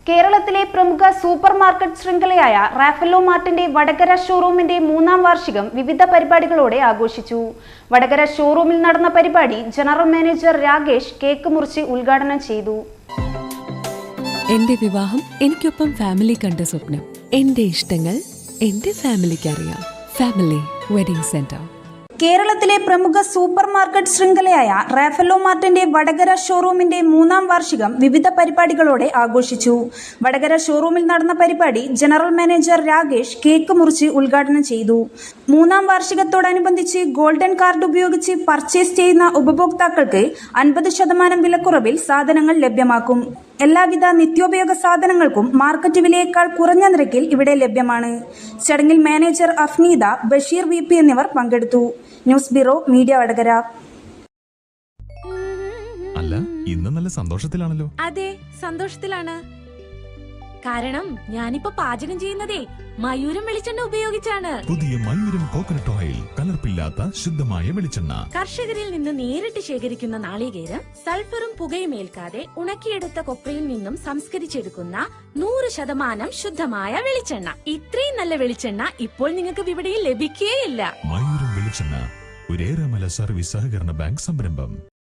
കേരളത്തിലെ പ്രമുഖ super market ശൃംഖലയായ റാഫെല്ലോ മാർട്ടിന്റെ Vadakara ഷോറൂമിന്റെ 3-ാം വാർഷികം വിവിധ പരിപാടികളോടെ ആഘോഷിച്ചു. വടകര ഷോറൂമിൽ നടന്ന പരിപാടി ജനറൽ മാനേജർ രാകേഷ് കേക്ക് മുറിച്ച് ഉദ്ഘാടനം ചെയ്തു. എന്റെ വിവാഹം എനിക്കൊപ്പം ഫാമിലി കണ്ട സ്വപ്നം. എന്റെ ഇഷ്ടങ്ങൾ എന്റെ ഫാമിലിക്ക് അറിയാം. Family wedding centre. കേരളത്തിലെ പ്രമുഖ സൂപ്പർ മാർക്കറ്റ് ശൃംഖലയായ റാഫെല്ലോ മാർട്ടിന്റെ വടകര ഷോറൂമിന്റെ 3-ാം വാർഷികം വിവിധ പരിപാടികളോടെ ആഘോഷിച്ചു. വടകര ഷോറൂമിൽ നടന്ന പരിപാടി ജനറൽ മാനേജർ രാകേഷ് കേക്ക് മുറിച്ച് ഉദ്ഘാടനം ചെയ്തു. 3-ാം വാർഷികത്തോടനുബന്ധിച്ച് ഗോൾഡൻ കാർഡ് ഉപയോഗിച്ച് പർച്ചേസ് ചെയ്യുന്ന ഉപഭോക്താക്കൾക്ക് 50% വിലക്കുറവിൽ സാധനങ്ങൾ ലഭ്യമാക്കും. എല്ലാവിധ നിത്യോപയോഗ സാധനങ്ങൾക്കും മാർക്കറ്റ് വിലയേക്കാൾ കുറഞ്ഞ നിരക്കിൽ ഇവിടെ ലഭ്യമാണ്. ചടങ്ങിൽ മാനേജർ അഫ്നീദ, ബഷീർ VP എന്നിവർ പങ്കെടുത്തു. News bureau, media Vadakara. അല്ല, ഇന്ന് നല്ല സന്തോഷത്തിലാണല്ലോ. അതെ, സന്തോഷത്തിലാണ്. കാരണം ഞാനിപ്പോ പാചകം ചെയ്യുന്നതേ മയൂരം വെളിച്ചെണ്ണ ഉപയോഗിച്ചാണ്. പുതിയ മയൂരം കോക്കനട്ട് ഓയിൽ, കലർപ്പില്ലാത്ത ശുദ്ധമായ വെളിച്ചെണ്ണ. കർഷകരിൽ നിന്ന് നേരിട്ട് ശേഖരിക്കുന്ന നാളികേരം സൾഫറും പുകയും ഏൽക്കാതെ ഉണക്കിയെടുത്ത കൊപ്രയിൽ നിന്നും സംസ്കരിച്ചെടുക്കുന്ന 100% ശുദ്ധമായ വെളിച്ചെണ്ണ. ഇത്രയും നല്ല വെളിച്ചെണ്ണ ഇപ്പോൾ നിങ്ങൾക്ക് വിപണിയിൽ ലഭിക്കുകയില്ല. മയൂരം വെളിച്ചെണ്ണ, ഒരു ഏറെമല സർവീസ് സഹകരണ ബാങ്ക് സംരംഭം.